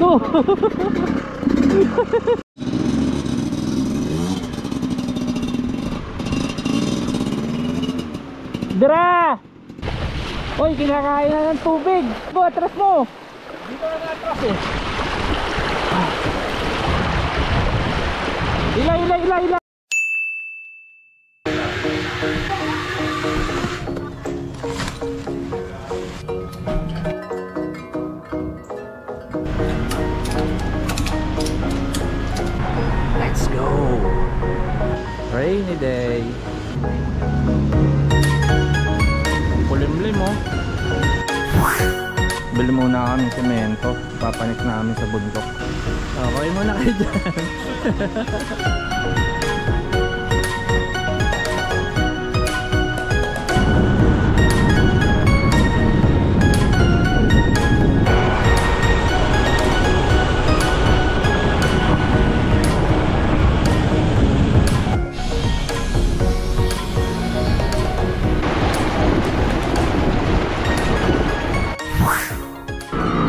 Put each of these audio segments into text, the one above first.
Gago. Dira! Uy, kinakain na ng tubig. Go, atras mo. Dito na atras eh. Ila. Let's go. Rainy day. Kulimlim oh. Bili muna kami semento. Papanik namin sa bundok. Okay muna kayo dyan.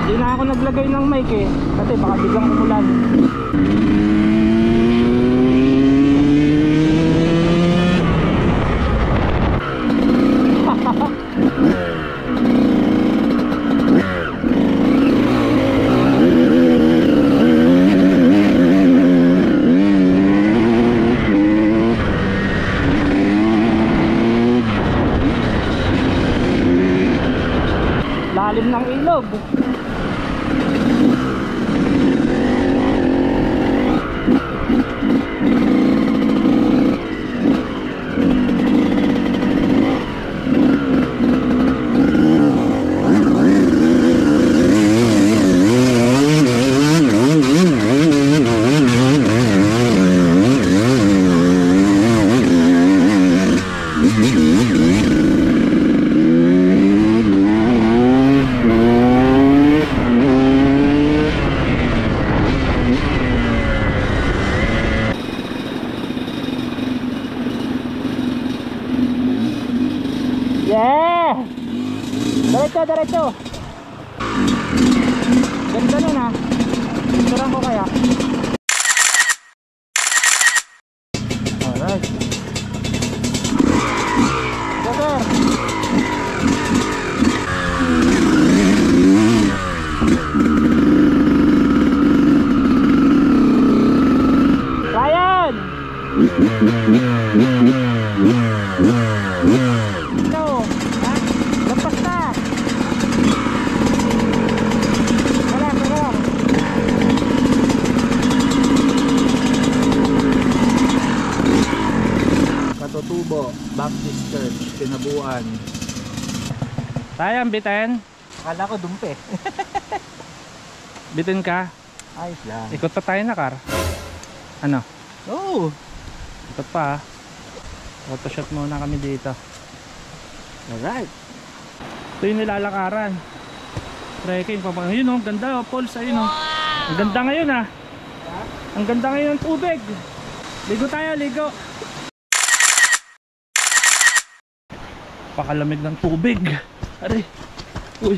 Hindi na ako naglagay ng mic eh, kasi baka biglang umulan. Lalim ng ilog. Yeah! Diretso. Ganda nun ha. Picturean ko kaya. Alright. Go sir. Ryan! Ito, ha? Lampas na. Wala. Katutubo Baptist Church, Kinabuan. Tayang bitin. Akala ko dumpe. Bitin ka? Ayos lang. Ikot pa tayo na car. Ano? Oo. Ikot pa ha. Photoshot muna kami dito. Alright. Ito yung nilalakaran. Trekking. Yun o, ganda o. Falls ayun o. Ang ganda ngayon ha. Ang ganda ngayon ng tubig. Ligo tayo, ligo. Pakalamig ng tubig. Aray. Uy.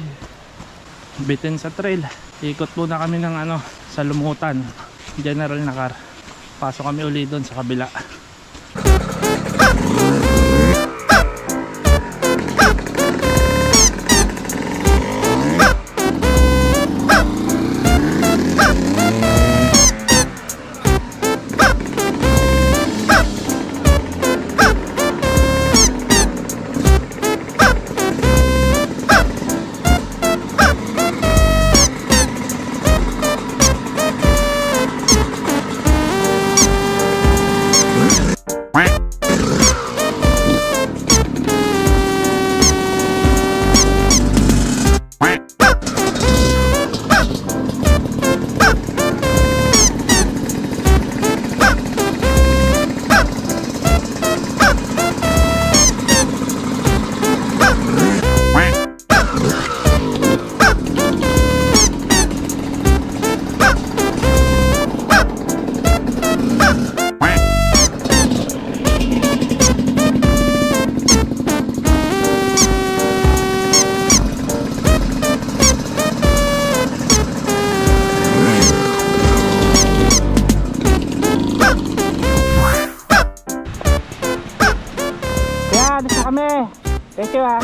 Bitin sa trail. Ikot muna kami ng ano, sa Lumutan. General na car. Pasok kami uli doon sa kabila. Thank you ah.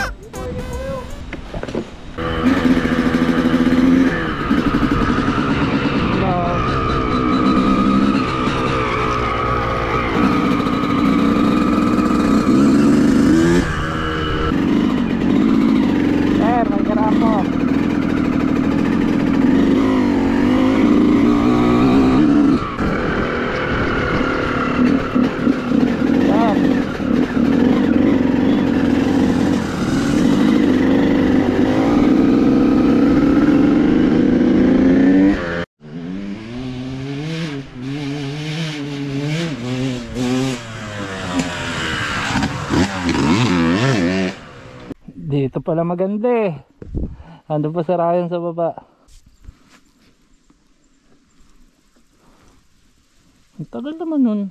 Dito pala maganda eh. Ando pa sa Ryan sa baba. Ang tagal naman nun.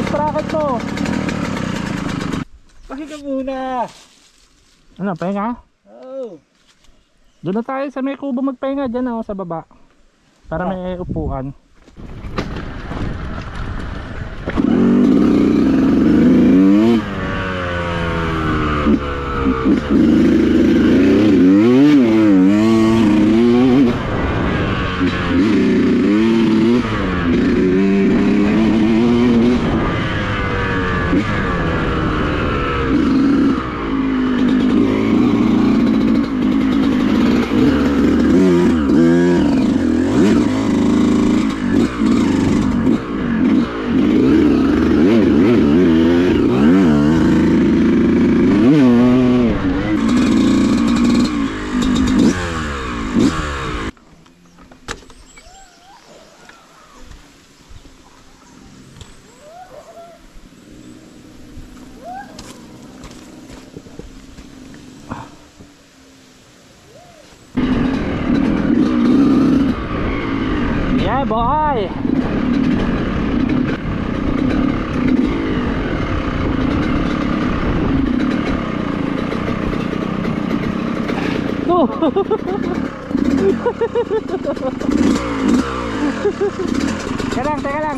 Sprocket mo. Pahinga muna. Ano, pahinga? Oo. Doon na tayo sa may kubo magpahinga dyan ako sa baba. Para may upuan. Yeah, boy. No. Teka lang.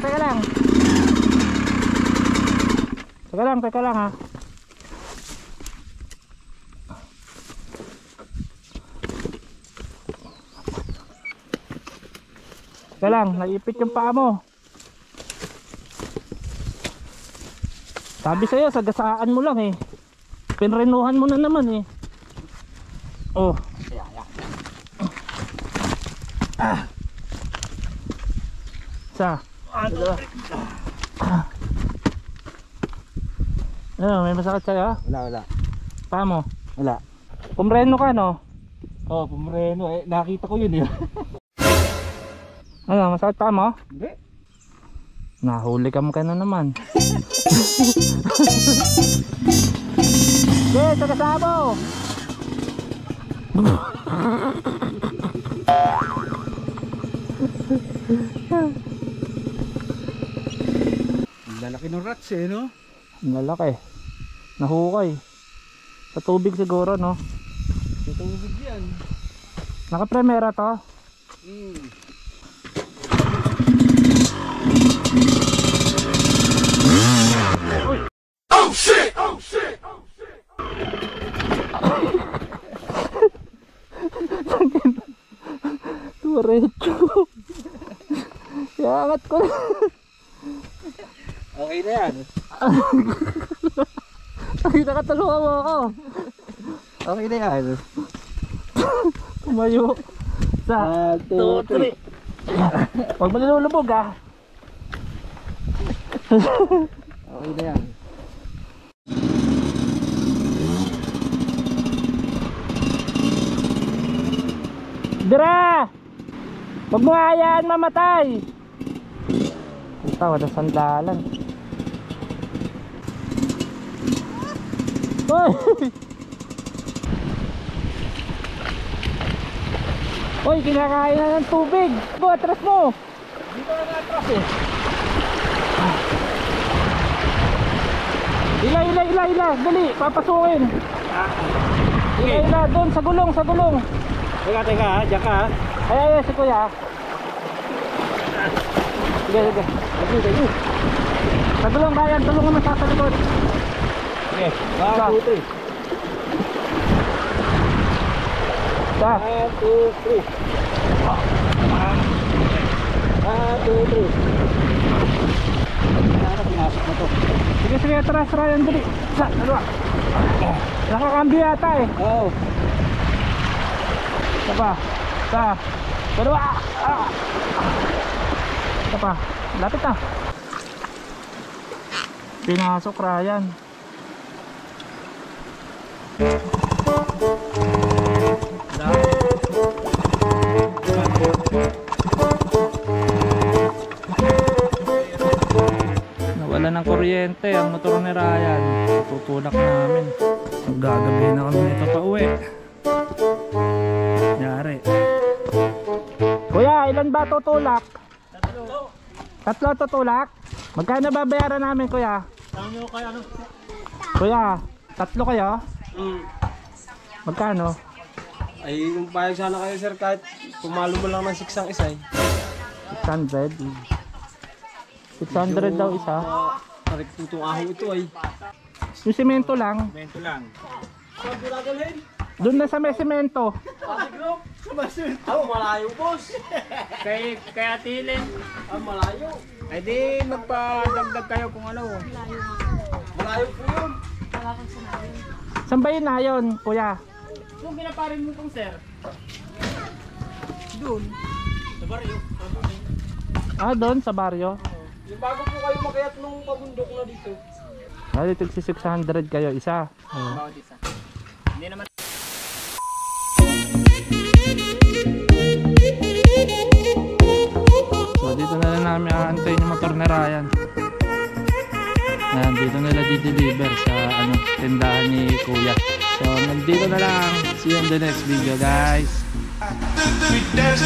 Teka lang ha. Teka lang, naipit yung paa mo. Sabi sa'yo, sagasaan mo lang eh. Pinrenuhan mo na naman eh. Oh. Sa? Ano, may masakit sa'yo? Wala. Paa mo? Wala. Pumreno ka no? Oh, pumreno eh. Nakita ko yun eh. Ano, masakit paa mo? Hindi. Nahuli ka na naman. Okay, sagasabo! Lalaki ng rats eh, no? Lalaki. Nahukay. Sa tubig siguro, no? Sa tubig yan. Naka-premera to? Oh shit! Oh shit! Tuwarecho. Iangat ko na. Okay na yan. Ay, nakatulungan mo ako. Okay na yan. Tumayo. Isa, 2, 3. Huwag mo nalulubog ah. Okay na yan. Dira! Huwag mo hayaan mamatay. Ito, wala sandalan. Hoy! Hoy, kinakain na ng tubig. Go, atras mo. Dito na na-atras eh. Ila. Dali, papasukin. Ila, doon, sa gulong. Teka ha, diyan ka ha. Ay, si kuya. Sige. Sa gulong, Ryan, tulungan mo sa likod. Okay, 1, 2, 3. Sa. 1, 2, 3. 1, 2, 3. Ano pinasok mo to? Sige, atras, Ryan, dali. Sa, dalawa. Nakakambyo yata eh. Oo. Isa pa. Sa. Dalawa. Isa pa. Lapit na. Pinasok, Ryan. Nawala ng kuryente ang motor ni Ryan. Tutulak namin. Gagabi na kami nito pa uwi. Yari. Kuya, ilan ba tutulak? Tatlo tutulak? Magkano babayaran namin, kuya? Tama ko kaya ano? Kuya, tatlo kayo? Magkano? Ay, kung payag sana kayo sir, kahit pumalo mo lang ng 6 ang isa eh. 600? 600 daw isa? Tarik po itong aho ito ay. Yung semento lang? Mento lang. Saan ko dadalhin? Doon na sa may semento. Pati group? Malayo boss. Kaya tilin. Malayo. Ay di magpadagdag kayo kung ano. Malayo po yun. Saan ba yun na yun, kuya? Kung pinaparin mo kung sir. Doon. Sa baryo. Ah, doon sa baryo? Yung bago po kayo makayat nung pabundok na dito. Ah, dito 600 kayo isa. Bawat isa. Hindi naman. So dito na lang namin aantayin yung motor ni Ryan. Ayan, dito nila di-deliver sa tindahan ni kuya. So nandito na lang. See you in the next video, guys. We dance.